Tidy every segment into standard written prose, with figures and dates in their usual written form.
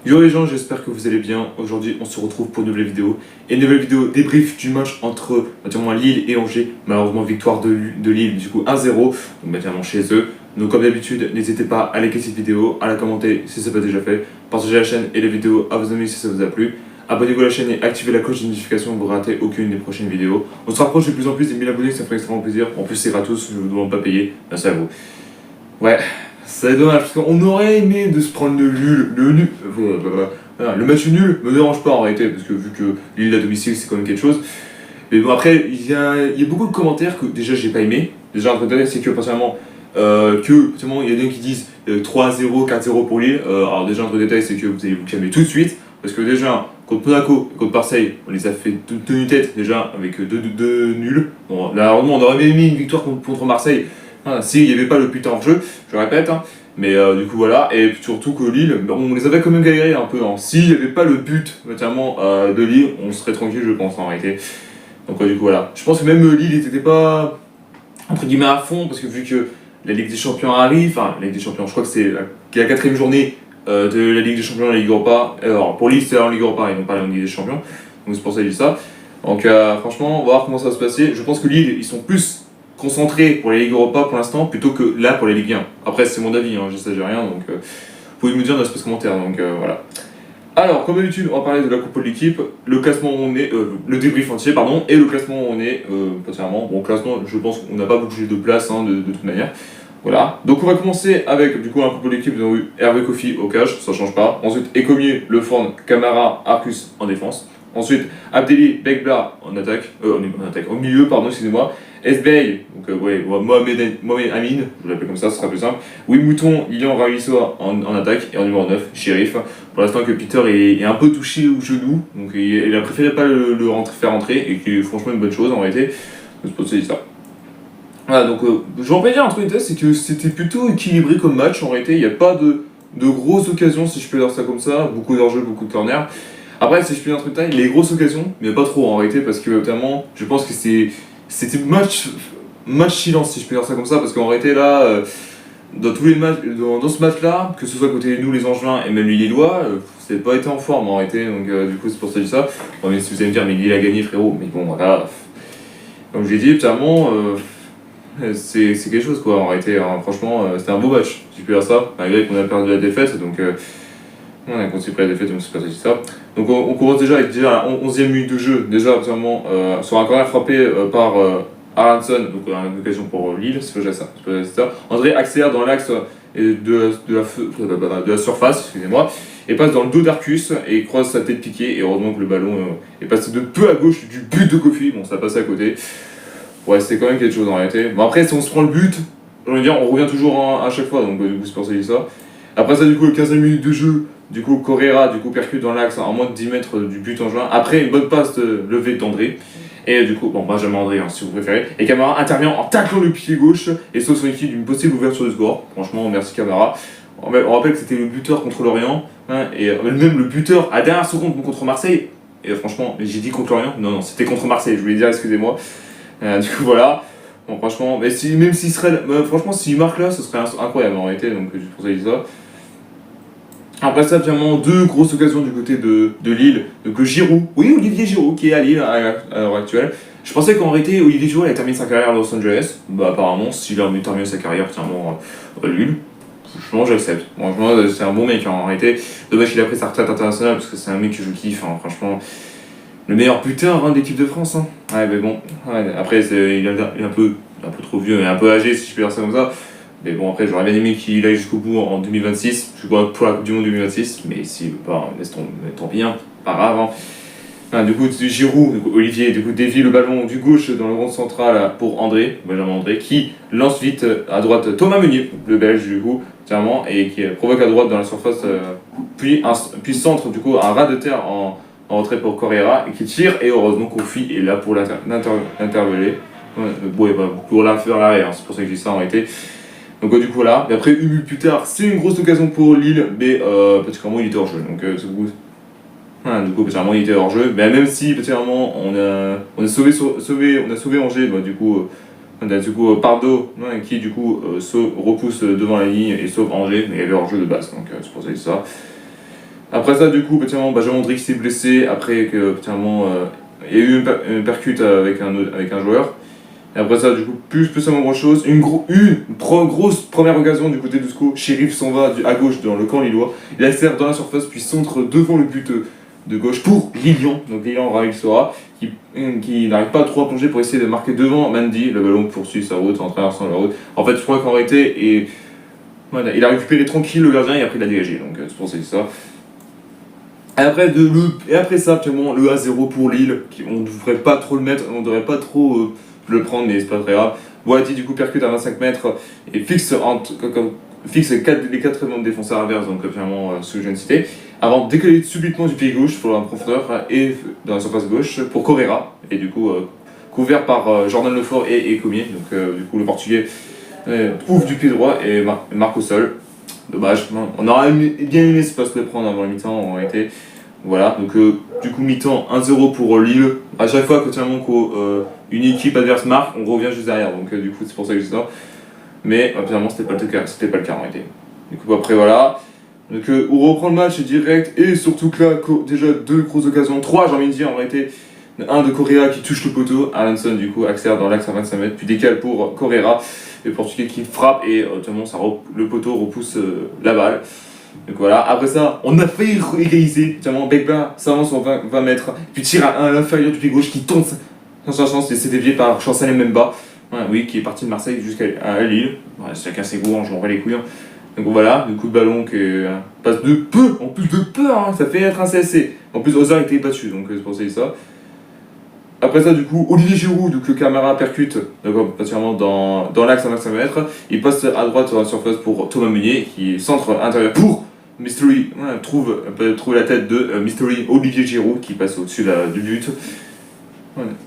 Yo les gens, j'espère que vous allez bien. Aujourd'hui, on se retrouve pour une nouvelle vidéo. Et une nouvelle vidéo débrief du match entre notamment Lille et Angers. Malheureusement, victoire de Lille, du coup 1-0, donc notamment chez eux. Donc comme d'habitude, n'hésitez pas à liker cette vidéo, à la commenter si ce n'est pas déjà fait. Partagez la chaîne et les vidéos à vos amis si ça vous a plu. Abonnez-vous à la chaîne et activez la cloche de notification pour ne rater aucune des prochaines vidéos. On se rapproche de plus en plus des 1000 abonnés, ça ferait extrêmement plaisir. En plus, c'est gratos, je ne vous demande pas payer. Merci à vous. Ouais, c'est dommage parce qu'on aurait aimé de se prendre le match nul me dérange pas en réalité parce que vu que Lille à domicile c'est quand même quelque chose. Mais bon après il y a beaucoup de commentaires que déjà j'ai pas aimé. Déjà un truc c'est que personnellement il y a des gens qui disent 3-0, 4-0 pour Lille. Alors déjà un truc détail c'est que vous allez vous calmer tout de suite parce que déjà contre Monaco et contre Marseille on les a fait tenue tête déjà avec deux nuls. Bon là heureusement on aurait aimé une victoire contre Marseille. S'il n'y avait pas le putain hors jeu, je répète, hein. Mais du coup voilà, et surtout que Lille, on les avait quand même galéré un peu. Hein. S'il n'y avait pas le but notamment de Lille, on serait tranquille je pense en réalité. Donc du coup voilà, je pense que même Lille n'était pas entre guillemets à fond, parce que vu que la Ligue des Champions arrive, enfin la Ligue des Champions, je crois que c'est la quatrième journée de la Ligue des Champions et la Ligue Europa. Alors pour Lille c'est en Ligue Europa et non pas en Ligue des Champions, donc c'est pour ça que je dis ça. Donc franchement, on va voir comment ça va se passer. Je pense que Lille, ils sont plus concentré pour les Ligues Europa pour l'instant plutôt que là pour les Ligue 1. Après c'est mon avis, hein, je sais rien, donc vous pouvez me dire dans l'espace commentaire, donc voilà. Alors comme d'habitude on va parler de la coupe de l'équipe, le classement où on est, le débrief entier pardon, et le classement où on est, particulièrement, bon classement je pense qu'on n'a pas bougé de place hein, de toute manière. Voilà, donc on va commencer avec du coup un coupe de l'équipe, nous avons eu Hervé Kofi au cage, ça change pas. Ensuite Ecomier, Le Forn, Camara, Arcus en défense. Ensuite Abdelli, Bekbla en attaque, au milieu pardon, excusez-moi. Esbey, donc Mohamed Amin, je l'appelle comme ça, ce sera plus simple. Oui, Mouton, Lilian Ravissoa en attaque, et en numéro 9, Sheriff. Pour l'instant que Peter est un peu touché au genou, donc il a préféré pas faire rentrer, et qui est franchement une bonne chose en réalité. C'est pour ça que je dis ça. Voilà, donc je vais dire un truc, c'est que c'était plutôt équilibré comme match en réalité, il n'y a pas de grosses occasions si je peux dire ça comme ça, beaucoup d'enjeux, beaucoup de corners. Après, si je peux dire un truc, les grosses occasions, mais pas trop en réalité, parce que notamment, je pense que c'était match silence si je peux dire ça comme ça, parce qu'en réalité là, dans tous les matchs, dans ce match-là, que ce soit côté nous les Angevins et même les Lillois, ça n'a pas été en forme en réalité, donc du coup c'est pour ça que je dis ça. Bon, mais si vous allez me dire, mais Lille a gagné frérot, mais bon voilà, comme je l'ai dit, notamment, c'est quelque chose quoi en réalité, hein. Franchement c'était un beau match, si je peux dire ça, malgré qu'on a perdu la défaite, donc on a continué après la défaite, donc c'est pas ça que je dis ça. Donc on commence déjà avec la 11e minute de jeu, déjà absolument sur un corner frappé par Aronson, donc une occasion pour Lille, c'est pas ça. André accélère dans l'axe de la surface, excusez-moi, et passe dans le dos d'Arcus et croise sa tête piquée, et heureusement que le ballon est passé de peu à gauche du but de Kofi, bon ça passe à côté. Ouais, c'est quand même quelque chose en réalité. Bon après si on se prend le but, on revient toujours à chaque fois, donc du coup c'est pour ça que je dis ça. Après ça du coup, 15e minute de jeu, du coup Correa percute dans l'axe à moins de 10 mètres du but en juin. Après une bonne passe de levée d'André. Et du coup, bon Benjamin André hein, si vous préférez. Et Camara intervient en taclant le pied gauche et sauve son équipe d'une possible ouverture du score. Franchement merci Camara. On rappelle que c'était le buteur contre l'Orient. Hein, et même le buteur à dernière seconde contre Marseille. Et franchement, j'ai dit contre l'Orient. Non, c'était contre Marseille, je voulais dire, excusez-moi. Du coup voilà. Bon franchement, mais même s'il serait. Franchement s'il marque là, ce serait incroyable en réalité. Donc juste pour ça je dis ça. Après ça, finalement, deux grosses occasions du côté de Lille. Donc Giroud, oui, Olivier Giroud, qui est à Lille à l'heure actuelle. Je pensais qu'en réalité, Olivier Giroud allait terminer sa carrière à Los Angeles. Bah apparemment, s'il a terminé sa carrière, finalement, à Lille, franchement, j'accepte. Franchement, c'est un bon mec, hein, en réalité. Dommage qu'il a pris sa retraite internationale, parce que c'est un mec que je kiffe, hein, franchement. Le meilleur buteur hein, de l'équipe de France. Hein. Ouais, mais bon, ouais, après, il est un peu trop vieux, et un peu âgé, si je peux dire ça comme ça. Mais bon, après, j'aurais bien aimé qu'il aille jusqu'au bout en 2026. Je suis pas pour la Coupe du Monde 2026, mais s'il veut pas, tant pis, hein, pas grave. Hein. Enfin, du coup, Giroud, Olivier, dévie le ballon du gauche dans le rond central pour André, Benjamin André, qui lance vite à droite Thomas Meunier, le Belge, du coup, clairement, et qui provoque à droite dans la surface, puis centre, du coup, un ras de terre en retrait pour Correa, et qui tire, et heureusement Kofi est là pour l'interveller. Pour la faire l'arrêt, hein, c'est pour ça que je dis ça en réalité. Donc du coup voilà, et après une minute plus tard, c'est une grosse occasion pour Lille, mais particulièrement il était hors jeu, donc du coup particulièrement il était hors jeu, mais même si particulièrement on a sauvé Angers, Pardo qui du coup se repousse devant la ligne et sauve Angers, mais il y avait hors jeu de base, donc c'est pour ça que c'est ça. Après ça, du coup, petitement, Benjamin Drix s'est blessé après que petitement, il y a eu une percute avec un joueur. Et après ça, du coup, plus spécialement grand chose. Grosse première occasion du côté de Sco. Sheriff s'en va à gauche dans le camp lillois. Il accélère dans la surface, puis centre devant le but de gauche pour Lilian. Donc Lilian Rail-Sora, qui n'arrive pas trop à plonger pour essayer de marquer devant Mandy. Le ballon poursuit sa route en traversant la route. En fait, je crois qu'en réalité, voilà, il a récupéré tranquille le gardien et après il a dégagé. Donc c'est pour ça que c'est ça. Et après ça, actuellement, le 1-0 pour Lille, on ne devrait pas trop le mettre, on ne devrait pas trop le prendre, mais c'est pas très grave. Boati, du coup, percute à 25 mètres et fixe les 4 défenseurs adverses, donc finalement ce que je viens de citer, avant de décoller subitement du pied gauche pour la profondeur et dans la surface gauche pour Correa, et du coup, couvert par Jordan Lefort et Comier, donc du coup, le Portugais ouvre du pied droit et marque au sol. Dommage, on aurait bien aimé se pas se le prendre avant la mi-temps en réalité. Voilà, donc du coup mi-temps 1-0 pour Lille. À chaque fois que une équipe adverse marque, on revient juste derrière. Donc du coup c'est pour ça que je dis ça. Mais finalement c'était pas le cas en réalité. Du coup après voilà. Donc on reprend le match direct et surtout que là déjà 2 grosses occasions, 3 j'ai envie de dire en réalité. Un de Correa qui touche le poteau, Alanson du coup accélère dans l'axe à 25 mètres, puis décale pour Correa, le Portugais qui frappe et le poteau repousse la balle. Donc voilà, après ça, on a failli égaliser, notamment Begba s'avance sur 20 mètres, puis tire à l'intérieur du pied gauche qui tente sa chance et c'est dévié par Chancel Mbemba, oui, qui est parti de Marseille jusqu'à Lille. Ouais, chacun ses goûts, je m'en bats les couilles. Donc voilà, du coup de ballon qui passe de peu, en plus de peur, ça fait être un CSC. En plus, Ozar était battu, donc c'est pour ça. Après ça, du coup, Olivier Giroud, donc le Camara percute particulièrement dans l'axe à 25 mètres. Il passe à droite sur la surface pour Thomas Meunier, qui centre intérieur pour Mystery. Trouve la tête de Mystery Olivier Giroud, qui passe au-dessus du but.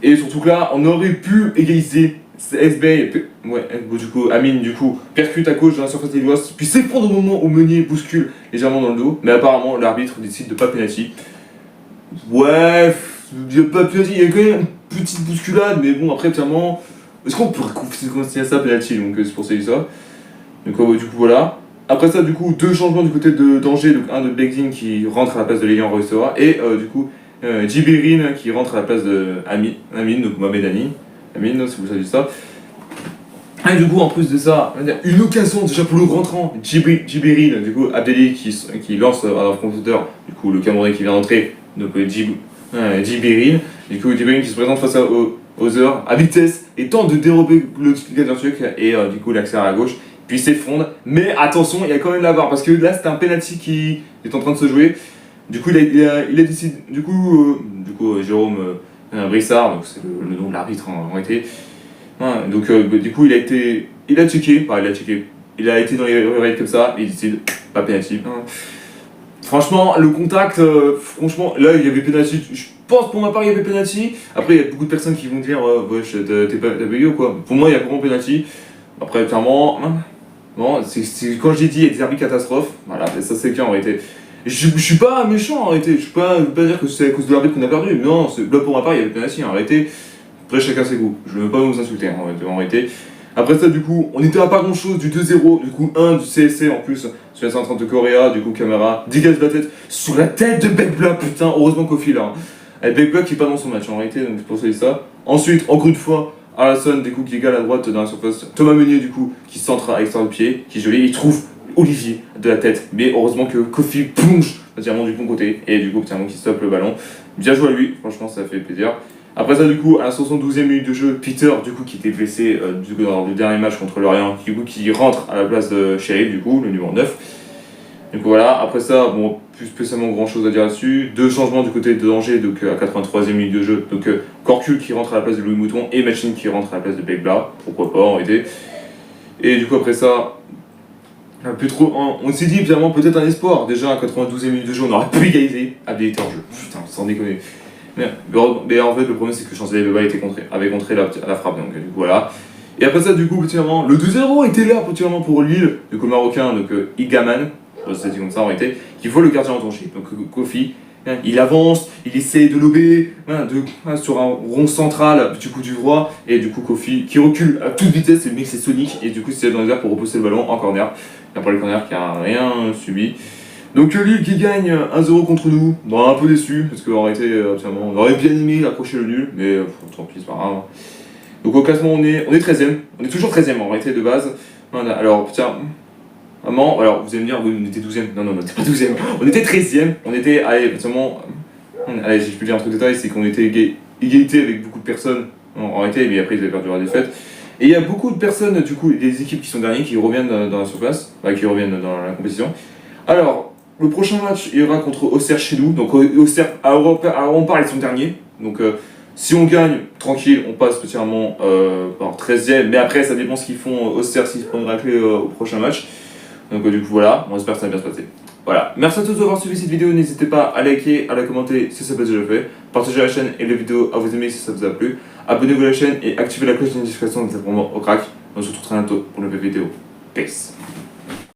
Et surtout que là, on aurait pu égaliser SB. Du coup, Amine, du coup, percute à gauche dans la surface lilloise, puis s'effondre au moment où Meunier bouscule légèrement dans le dos. Mais apparemment, l'arbitre décide de pas penalty. Ouais. Il y a quand même une petite bousculade, mais bon, après, finalement, est-ce qu'on pourrait considérer ça penalty? Donc, c'est pour ça. Donc, du coup, voilà. Après ça, du coup, 2 changements du côté d'Angers. Donc, un de Begdin qui rentre à la place de Léon Roystora, et du coup, Djibril qui rentre à la place de Amine, donc Mohamed Amine, si vous savez ça. Et du coup, en plus de ça, une occasion déjà pour le rentrant, Djibril, du coup, Abdelli qui lance à la profondeur, du coup, le Camerounais qui vient d'entrer, donc Djibril, du coup Djibril qui se présente face aux heures à vitesse et tente de dérober le gardien turc et du coup il accélère à gauche puis s'effondre, mais attention il y a quand même la barre parce que là c'était un penalty qui est en train de se jouer. Du coup il a décidé, Jérôme Brissard, donc c'est le nom de l'arbitre en réalité. Donc du coup il a checké, il a été dans les règles comme ça et il décide pas penalty. Franchement, le contact, là, il y avait penalty. Je pense pour ma part, il y avait penalty. Après, il y a beaucoup de personnes qui vont dire wesh, t'es bugué ou quoi. Pour moi, il y a vraiment penalty. Après, clairement, bon, c'est quand j'ai dit, il y a des arbitres catastrophes. Voilà, ça c'est clair en réalité. Je suis pas méchant en réalité. Je veux pas dire que c'est à cause de l'arbitre qu'on a perdu. Non, là pour ma part, il y avait penalty en réalité. Après, chacun ses goûts. Je ne veux pas vous insulter en réalité. Après ça, du coup, on était à pas grand chose du 2-0, du coup 1 du CSC en plus, sur la 130 de Correa, du coup Camara dégage la tête sur la tête de Bekbla, putain, heureusement Kofi là. Avec Bekbla qui est pas dans son match en réalité, donc c'est pour ça. Ensuite, encore une fois, Alasson, du coup, qui égale à droite dans la surface. Thomas Meunier, du coup, qui centre à l'extérieur du pied, qui est joli, il trouve Olivier de la tête, mais heureusement que Kofi plonge du bon côté, et du coup, qui stoppe le ballon. Bien joué à lui, franchement, ça fait plaisir. Après ça, du coup, à la 72e minute de jeu, Peter, du coup, qui était blessé dans le dernier match contre Lorient, qui rentre à la place de Sheriff, du coup, le numéro 9. Donc voilà, après ça, bon, plus spécialement grand chose à dire là-dessus. 2 changements du côté de Angers, donc à 83e minute de jeu. Donc Corcul qui rentre à la place de Louis Mouton et Machine qui rentre à la place de Bekbla, pourquoi pas en réalité. Et du coup, après ça, on s'est dit finalement peut-être un espoir. Déjà à 92e minute de jeu, on aurait pu égaliser habilité en jeu. Putain, sans déconner. Mais en fait, le problème c'est que Chancelier Beba avait contré la frappe, donc du coup voilà. Et après ça, du coup, petitement, le 2-0 était là petitement pour Lille, du coup le Marocain, donc Igaman, c'est dit comme ça en réalité, qui voit le gardien en danger. Donc Kofi, il avance, il essaie de lober sur un rond central du coup du droit, et du coup Kofi qui recule à toute vitesse, et le mec c'est Sonic, et du coup c'est dans les airs pour repousser le ballon en corner. Et après le corner qui a rien subi. Donc Lille qui gagne 1-0 contre nous, bon, un peu déçu, parce qu'en réalité, on aurait bien aimé accrocher le nul, mais tant pis, c'est pas grave. Donc au classement, on est 13ème, on est toujours 13ème en réalité de base. Voilà, alors tiens, maman, alors vous allez me dire, oui, on était 12ème, non, on n'était pas 12ème, on était 13ème, on était, allez, allez, si je peux dire un truc de détail, c'est qu'on était égalité avec beaucoup de personnes en réalité, mais après ils avaient perdu la défaite. Et il y a beaucoup de personnes, du coup, des équipes qui sont derniers, qui reviennent dans la surface, qui reviennent dans la compétition. Alors, le prochain match, il y aura contre Auxerre chez nous. Donc, Auxerre, alors on parle, ils sont derniers. Donc, si on gagne, tranquille, on passe spécialement par 13ème. Mais après, ça dépend ce qu'ils font Auxerre, s'ils se prennent la clé au prochain match. Donc, du coup, voilà, on espère que ça va bien se passer. Voilà, merci à tous d'avoir suivi cette vidéo. N'hésitez pas à liker, à la commenter si ça vous a déjà fait. Partagez la chaîne et les vidéos à vous aimer si ça vous a plu. Abonnez-vous à la chaîne et activez la cloche de notification, c'est vraiment au crack. On se retrouve très bientôt pour une nouvelle vidéo. Peace.